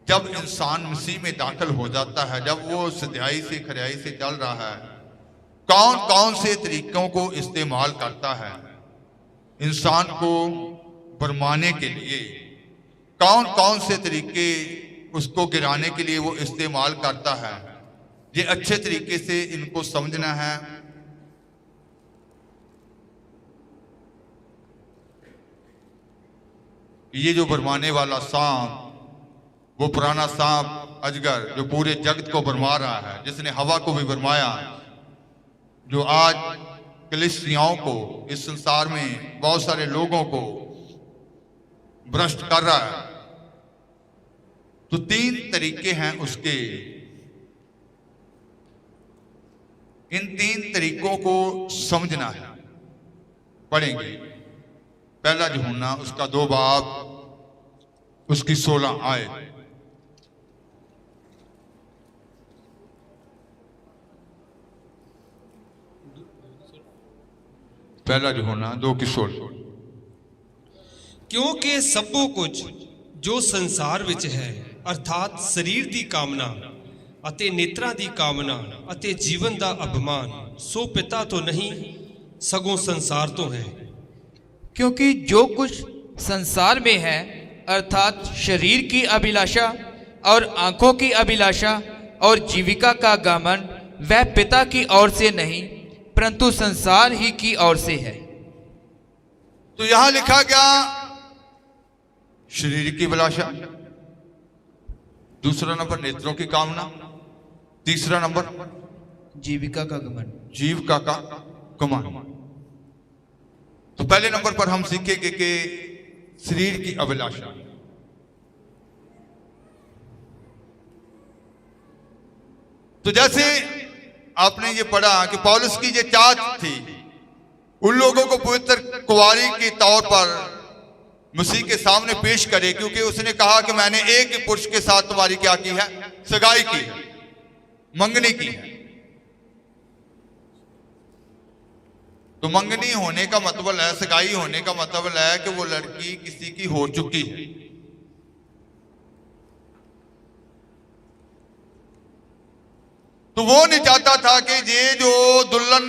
जब इंसान मसीह में दाखिल हो जाता है, जब वो सच्चाई से खरियाई से चल रहा है, कौन कौन से तरीकों को इस्तेमाल करता है इंसान को भरमाने के लिए, कौन कौन से तरीके उसको गिराने के लिए वो इस्तेमाल करता है, ये अच्छे तरीके से इनको समझना है। ये जो भरमाने वाला सांप, वो पुराना सांप अजगर जो पूरे जगत को भरमा रहा है, जिसने हवा को भी भरमाया, जो आज कलीसियाओं को, इस संसार में बहुत सारे लोगों को भ्रष्ट कर रहा है। तो 3 तरीके हैं उसके। इन 3 तरीकों को समझना है, पढ़ेंगे। पहला यूहन्ना उसका 2 बाब उसकी 16 आयत। पहला यूहन्ना 2 की 16। क्योंकि सबो कुछ जो संसार विच है, अर्थात शरीर की कामना अते नेत्रा की कामना अते जीवन का अभिमान, सो पिता तो नहीं सगों संसार तो है। क्योंकि जो कुछ संसार में है, अर्थात शरीर की अभिलाषा और आंखों की अभिलाषा और जीविका का घमंड, वह पिता की ओर से नहीं परंतु संसार ही की ओर से है। तो यहां लिखा गया शरीर की अभिलाषा, दूसरा नंबर नेत्रों की कामना, तीसरा नंबर जीविका का घमंड, जीविका का घमंड। तो पहले नंबर पर हम सीखेंगे कि शरीर की अभिलाषा। तो जैसे आपने ये पढ़ा कि पौलुस की ये चाहत थी उन लोगों को पवित्र कुंवारी के तौर पर मसीह के सामने पेश करे, क्योंकि उसने कहा कि मैंने एक ही पुरुष के साथ तुम्हारी क्या की है, सगाई की है, मंगनी की है। तो मंगनी होने का मतलब है, सगाई होने का मतलब है कि वो लड़की किसी की हो चुकी है। तो वो नहीं चाहता था कि ये जो दुल्हन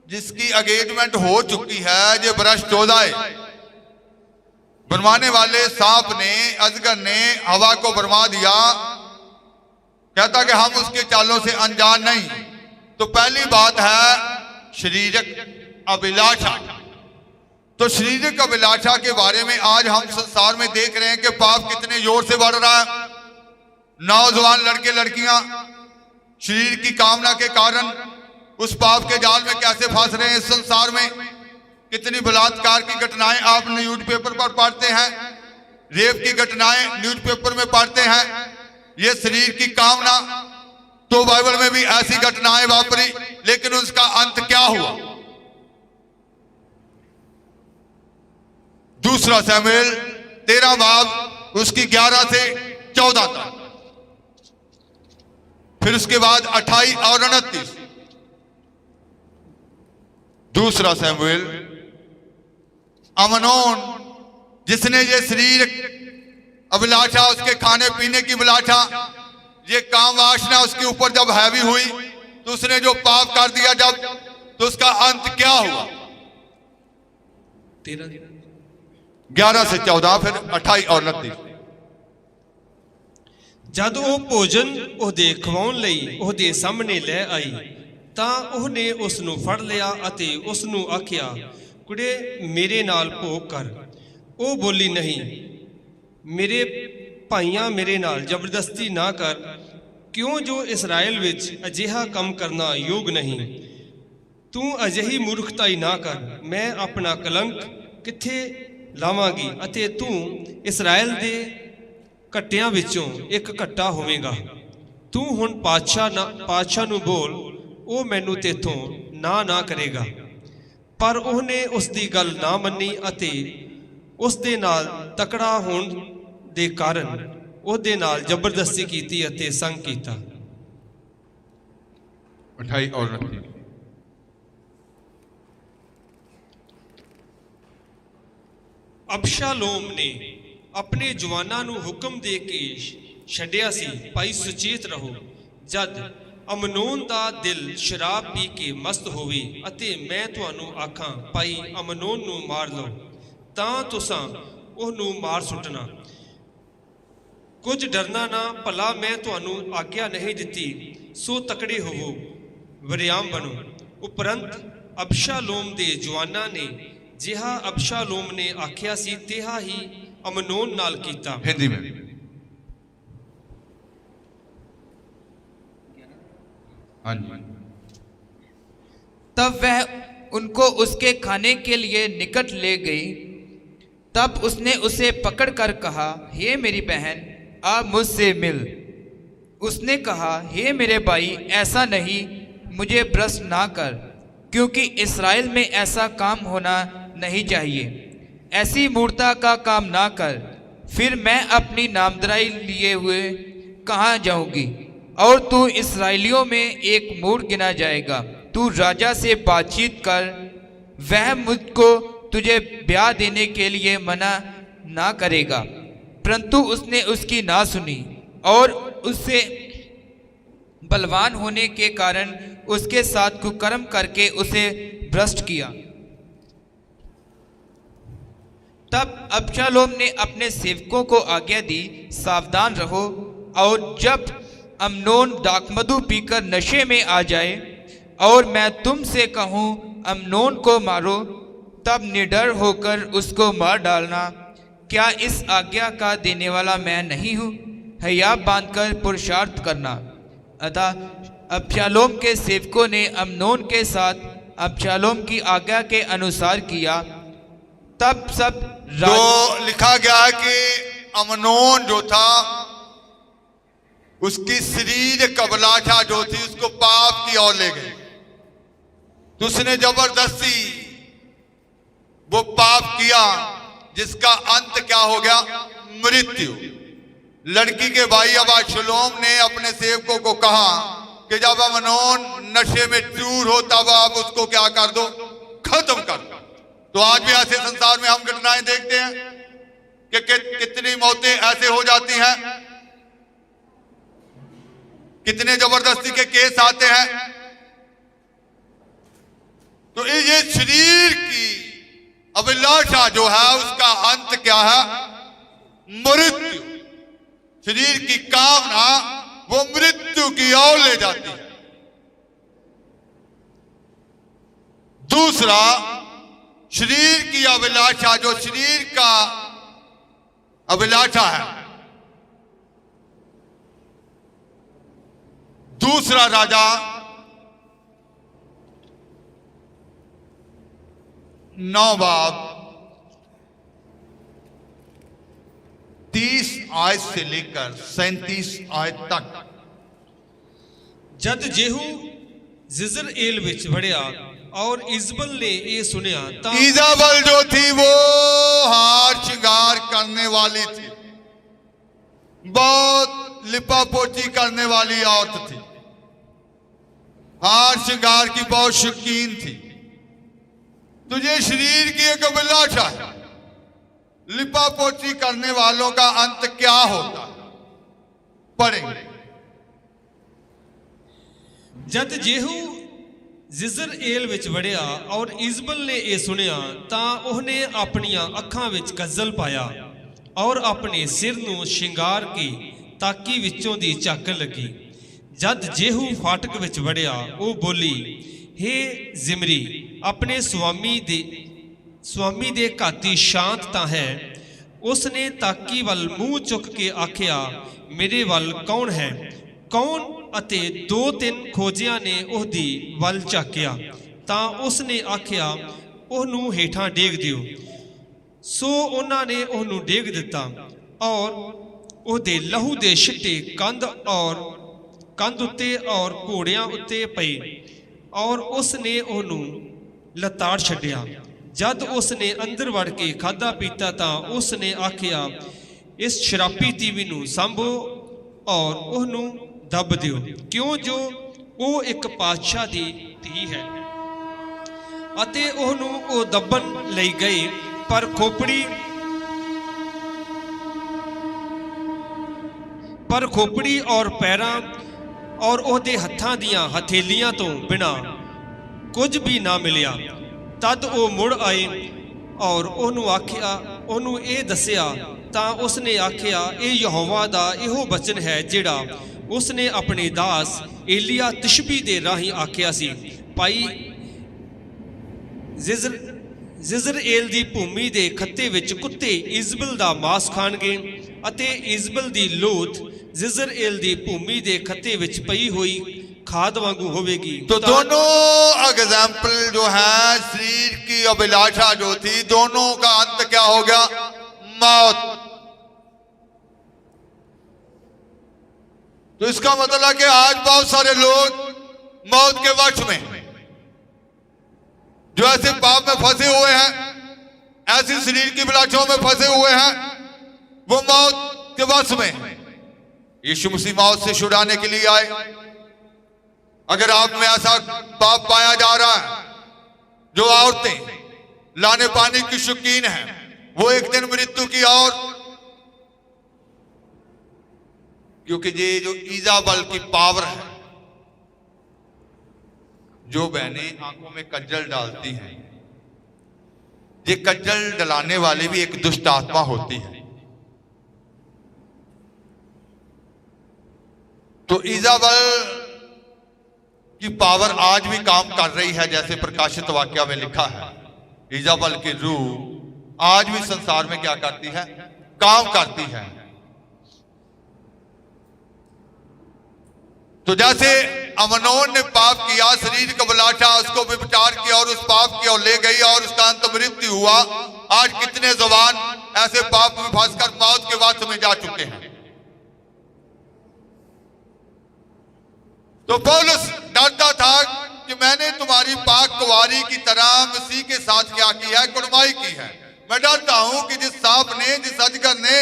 जिसकी एंगेजमेंट हो चुकी है ये भ्रष्ट हो जाए। भरमाने वाले सांप ने, अजगर ने हवा को भरमा दिया, कहता कि हम उसके चालों से अनजान नहीं। तो पहली बात है शारीरिक अभिलाषा। तो शारीरिक अभिलाषा के बारे में आज हम संसार में देख रहे हैं कि पाप कितने जोर से बढ़ रहा है। नौजवान लड़के लड़कियां शरीर की कामना के कारण उस पाप के जाल में कैसे फंस रहे हैं। इस संसार में कितनी बलात्कार की घटनाएं आप न्यूज़पेपर पर पढ़ते हैं, रेप की घटनाएं न्यूज़पेपर में पढ़ते हैं। ये शरीर की कामना, तो बाइबल में भी ऐसी घटनाएं वापरी, लेकिन उसका अंत क्या हुआ। दूसरा शमूएल 13 बाब उसकी 11 से 14 तक, फिर उसके बाद 28 और 29। दूसरा शमूएल, अमनोन जिसने ये शरीर अभिलाषा, उसके खाने पीने की अभिलाषा, ये काम वासना उसके ऊपर जब हैवी हुई तो उसने जो पाप कर दिया जब, तो उसका अंत क्या हुआ। 11 से 14, फिर 28 और 29। जद वो भोजन ਉਹਦੇ ਖਵਾਉਣ ਲਈ ਉਹਦੇ ਸਾਹਮਣੇ ਲੈ ਆਈ ਤਾਂ ਉਹਨੇ ਉਸ ਨੂੰ ਫੜ ਲਿਆ ਅਤੇ ਉਸ ਨੂੰ ਆਖਿਆ, ਕੁੜੇ ਮੇਰੇ ਨਾਲ ਭੋਗ ਕਰ। ਉਹ ਬੋਲੀ, ਨਹੀਂ ਮੇਰੇ ਭਾਈਆਂ, ਮੇਰੇ ਨਾਲ ਜ਼ਬਰਦਸਤੀ ਨਾ ਕਰ, ਕਿਉਂ ਜੋ ਇਸਰਾਇਲ ਵਿੱਚ ਅਜਿਹਾ ਕੰਮ ਕਰਨਾ ਯੋਗ ਨਹੀਂ। ਤੂੰ ਅਜਿਹੀ ਮੂਰਖਤਾਈ ਨਾ ਕਰ, ਮੈਂ ਆਪਣਾ ਕਲੰਕ ਕਿੱਥੇ ਲਾਵਾਂਗੀ ਅਤੇ ਤੂੰ ਇਸਰਾਇਲ ਦੇ ਘੱਟਿਆਂ ਵਿੱਚੋਂ ਇੱਕ ਘੱਟਾ ਹੋਵੇਗਾ। ਤੂੰ ਹੁਣ ਪਾਤਸ਼ਾਹ ਨੂੰ ਬੋਲ, ਉਹ ਮੈਨੂੰ ਤੇਥੋਂ ਨਾ ਕਰੇਗਾ। ਪਰ ਉਹਨੇ ਉਸ ਦੀ ਗੱਲ ਨਾ ਮੰਨੀ ਅਤੇ ਉਸ ਦੇ ਨਾਲ ਤਕੜਾ ਹੋਣ ਦੇ ਕਾਰਨ ਉਹਦੇ ਨਾਲ ਜ਼ਬਰਦਸਤੀ ਕੀਤੀ ਅਤੇ ਸੰਗ ਕੀਤਾ। 28 और 29। ਅਬਸ਼ਾਲੋਮ ਨੇ ਆਪਣੇ ਜਵਾਨਾਂ ਨੂੰ ਹੁਕਮ ਦੇ ਕੇ ਛੱਡਿਆ ਸੀ। ਭਾਈ ਸੁਚੇਤ ਰਹੋ। ਜਦ ਅਮਨੋਨ ਦਾ ਦਿਲ ਸ਼ਰਾਬ ਪੀ ਕੇ ਮਸਤ ਹੋਵੇ ਅਤੇ ਮੈਂ ਤੁਹਾਨੂੰ ਆਖਾਂ ਭਾਈ ਅਮਨੋਨ ਨੂੰ ਮਾਰ ਲਓ, ਤਾਂ ਤੁਸਾਂ ਉਹਨੂੰ ਮਾਰ ਸੁੱਟਣਾ। ਕੁਝ ਡਰਨਾ ਨਾ, ਭਲਾ ਮੈਂ ਤੁਹਾਨੂੰ ਆਗਿਆ ਨਹੀਂ ਦਿੱਤੀ। ਸੋ ਤਕੜੇ ਹੋਵੋ, ਵਰਿਆਮ ਬਣੋ। ਉਪਰੰਤ ਅਬਸ਼ਾਲੋਮ ਦੇ ਜਵਾਨਾਂ ਨੇ ਜਿਹਾ ਅਬਸ਼ਾਲੋਮ ਨੇ ਆਖਿਆ ਸੀ ਤਿਹਾ ਹੀ ਅਮਨੋਨ ਨਾਲ ਕੀਤਾ। हिंदी में हाँ जी। तब वह उनको उसके खाने के लिए निकट ले गई। तब उसने उसे पकड़कर कहा, हे मेरी बहन, आ मुझसे मिल। उसने कहा, हे मेरे भाई, ऐसा नहीं, मुझे भ्रष्ट ना कर, क्योंकि इस्राएल में ऐसा काम होना नहीं चाहिए। ऐसी मूर्ता का काम ना कर, फिर मैं अपनी नामधराई लिए हुए कहाँ जाऊंगी, और तू इस्राएलियों में एक मूढ़ गिना जाएगा। तू राजा से बातचीत कर, वह मुझको तुझे ब्याह देने के लिए मना ना करेगा। परंतु उसने उसकी ना सुनी और उससे बलवान होने के कारण उसके साथ कुकर्म करके उसे भ्रष्ट किया। तब अबशालोम ने अपने सेवकों को आज्ञा दी, सावधान रहो, और जब अमनोन दाखमधु पीकर नशे में आ जाए और मैं तुमसे कहूँ अमनोन को मारो, तब निडर होकर उसको मार डालना। क्या इस आज्ञा का देने वाला मैं नहीं हूँ? हया बांधकर पुरुषार्थ करना। अतः अबशालोम के सेवकों ने अमनोन के साथ अबशालोम की आज्ञा के अनुसार किया। तब सब तो लिखा गया है कि अमनोन जो था उसकी शरीर कबलाठा जो थी उसको पाप की ओर ले गई। तो उसने जबरदस्ती वो पाप किया, जिसका अंत क्या हो गया? मृत्यु। लड़की के भाई अबशालोम ने अपने सेवकों को कहा कि जब अमनोन नशे में चूर हो तब आप उसको क्या कर दो? खत्म कर दो। तो आज भी ऐसे संसार में हम घटनाएं देखते हैं कि कितनी मौतें ऐसे हो जाती हैं, कितने जबरदस्ती के केस आते हैं। तो ये शरीर की अभिलाषा जो है उसका अंत क्या है? मृत्यु। शरीर की कामना वो मृत्यु की ओर ले जाती है। दूसरा, शरीर की अभिलाषा, जो शरीर का अभिलाषा है। दूसरा राजा 9 बाब 30 आयत से लेकर 37 आयत तक। जद जेहू जिजरएल विच वड़िया और इजबल ने ये सुनिया ता इजाबल जो थी वो हार श्रृंगार करने वाली थी, बहुत लिपा पोची करने वाली औरत थी, हार श्रृंगार की बहुत शौकीन थी। तुझे शरीर की एक अभिलाषा है। लिपा पोची करने वालों का अंत क्या होता है? पढ़ेंगे। जद जेहू जिजरएल विच वड़िया और इजबल ने ये सुनिया ता उहने अपनियां अखां विच गजल पाया और अपने सिर नूं शिंगार के ताकी विचों दी झाकन लगी। जद जेहू फाटक विच वड़िया वो बोली, हे जिमरी, अपने स्वामी दे घाती शांत तां है। उसने ताकी वल मूँह चुक के आखिया, मेरे वल कौन है? कौन? अते 2-3 खोजिया ने ओहदी वल झाकिया तां उसने आखिया, ओहनूं हेठां डेग दिओ। सो उन्हां ने ओहनूं डेग दिता और ओहदे लहू दे छिट्टे कंध उत्ते और घोड़ियां उत्ते पए और उसने ओहनूं लताड़ छड्डिया। जद उसने अंदर वड़ के खाधा पीता तां उसने आखिया, इस शराबी तीवी नूं सांभो और ओहनूं दब दिओ, क्यों जो वो एक पातशाह दी धी है। अते ओहनूं ओ दबन लई गए, पर ਪਰ ਖੋਪੜੀ ਔਰ ਪੈਰਾਂ ਔਰ ਉਹਦੇ ਹੱਥਾਂ ਦੀਆਂ ਹਥੇਲੀਆਂ ਤੋਂ ਬਿਨਾਂ ਕੁਝ ਵੀ ਨਾ ਮਿਲਿਆ। ਤਦ ਉਹ ਮੁੜ ਆਏ ਔਰ ਉਹਨੂੰ ਇਹ ਦੱਸਿਆ ਤਾਂ ਉਸਨੇ ਆਖਿਆ, ਇਹ ਯਹੋਵਾ ਦਾ ਇਹੋ ਬਚਨ ਹੈ ਜਿਹੜਾ ਉਸਨੇ ਆਪਣੇ ਦਾਸ ਏਲੀਆ ਤਿਸ਼ਬੀ ਦੇ ਰਾਹੀਂ ਆਖਿਆ ਸੀ, ਭਾਈ ਜ਼ਿਜ਼ਰਏਲ ਦੀ ਭੂਮੀ ਦੇ ਖੱਤੇ ਵਿੱਚ ਕੁੱਤੇ ਇਜ਼ਬਲ ਦਾ ਮਾਸ ਖਾਣਗੇ ਅਤੇ ਇਜ਼ਬਲ ਦੀ ਲੋਥ ਜ਼ਿਜ਼ਰਏਲ ਦੀ ਭੂਮੀ ਦੇ ਖੱਤੇ ਵਿੱਚ ਪਈ ਹੋਈ खाद वांगू होवेगी। तो दोनों एग्जाम्पल जो है शरीर की अभिलाषा जो थी, दोनों का अंत क्या हो गया? मौत। तो इसका मतलब है कि आज बहुत सारे लोग मौत के वश में, जो ऐसे पाप में फंसे हुए हैं, ऐसी शरीर की अभिलाषाओं में फंसे हुए हैं, वो मौत के वश में। यीशु मसीह मौत से छुड़ाने के लिए आए। अगर आप में ऐसा पाप पाया जा रहा है, जो औरतें लाने पानी की शौकीन हैं, वो एक दिन मृत्यु की और, क्योंकि ये जो ईजाबल की पावर है, जो बहनें आंखों में कज्जल डालती हैं, ये कज्जल डलाने वाली भी एक दुष्ट आत्मा होती है। तो ईजाबल की पावर आज भी काम कर रही है, जैसे प्रकाशित वाक्य में लिखा है। इजाबल की रूह आज भी संसार में क्या करती है? काम करती है। तो जैसे अमनोन ने पाप किया, शरीर का अभिलाषा उसको विचार किया और उस पाप की ओर ले गई और उसका अंत मृत्यु हुआ। आज कितने जवान ऐसे पाप में फंसकर मौत के वास में जा चुके हैं। तो पौलुस डरता था कि मैंने तुम्हारी पाक कुंवारी की तरह मसीह के साथ क्या की है? कुड़माई की है। मैं डरता हूं कि जिस सांप ने, जिस अजगर ने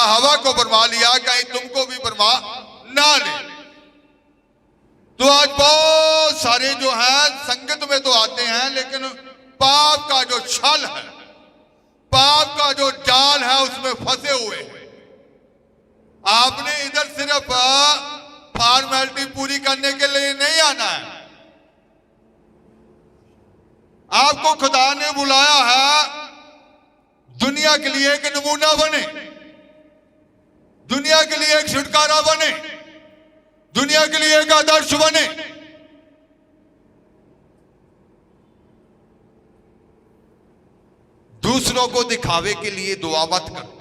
हवा को बरमा लिया, कहीं तुमको भी बरमा ना ले। तो आज बहुत सारे जो हैं संगत में तो आते हैं, लेकिन पाप का जो छल है, पाप का जो जाल है, उसमें फंसे हुए हैं। आपने इधर सिर्फ फॉर्मेलिटी पूरी करने के लिए नहीं आना है। आपको खुदा ने बुलाया है दुनिया के लिए एक नमूना बने, दुनिया के लिए एक छुटकारा बने, दुनिया के लिए एक आदर्श बने। दूसरों को दिखावे के लिए दुआ मत करो,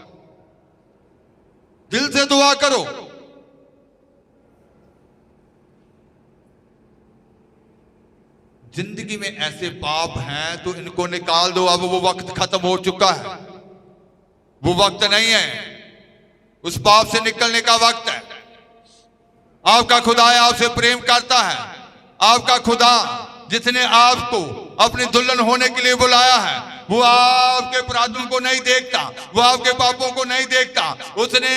दिल से दुआ करो। जिंदगी में ऐसे पाप हैं तो इनको निकाल दो। अब वो वक्त खत्म हो चुका है, वो वक्त नहीं है, उस पाप से निकलने का वक्त है। आपका खुदा आपसे प्रेम करता है। आपका खुदा जिसने आपको अपनी दुल्हन होने के लिए बुलाया है, वो आपके अपराधों को नहीं देखता, वो आपके पापों को नहीं देखता। उसने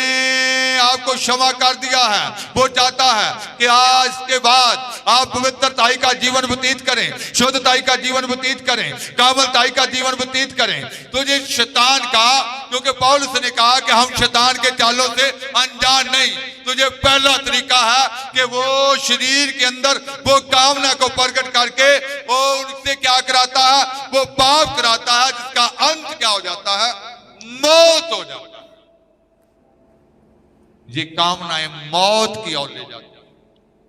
आपको क्षमा कर दिया है। वो चाहता है कि आज के बाद आप पवित्रताई का जीवन व्यतीत करें, शुद्धताई का जीवन व्यतीत करें, कामलताई का जीवन व्यतीत करें। तो ये शैतान का, क्योंकि पौलुस ने कहा कि हम शैतान के चालों से अनजान नहीं, तो ये पहला तरीका है कि वो शरीर के अंदर वो कामना को प्रकट करके वो उनसे क्या कराता है? वो पाप कराता है, जिसका अंत क्या हो जाता है? मौत हो जाता है। ये कामनाएं मौत की ओर ले जाती है।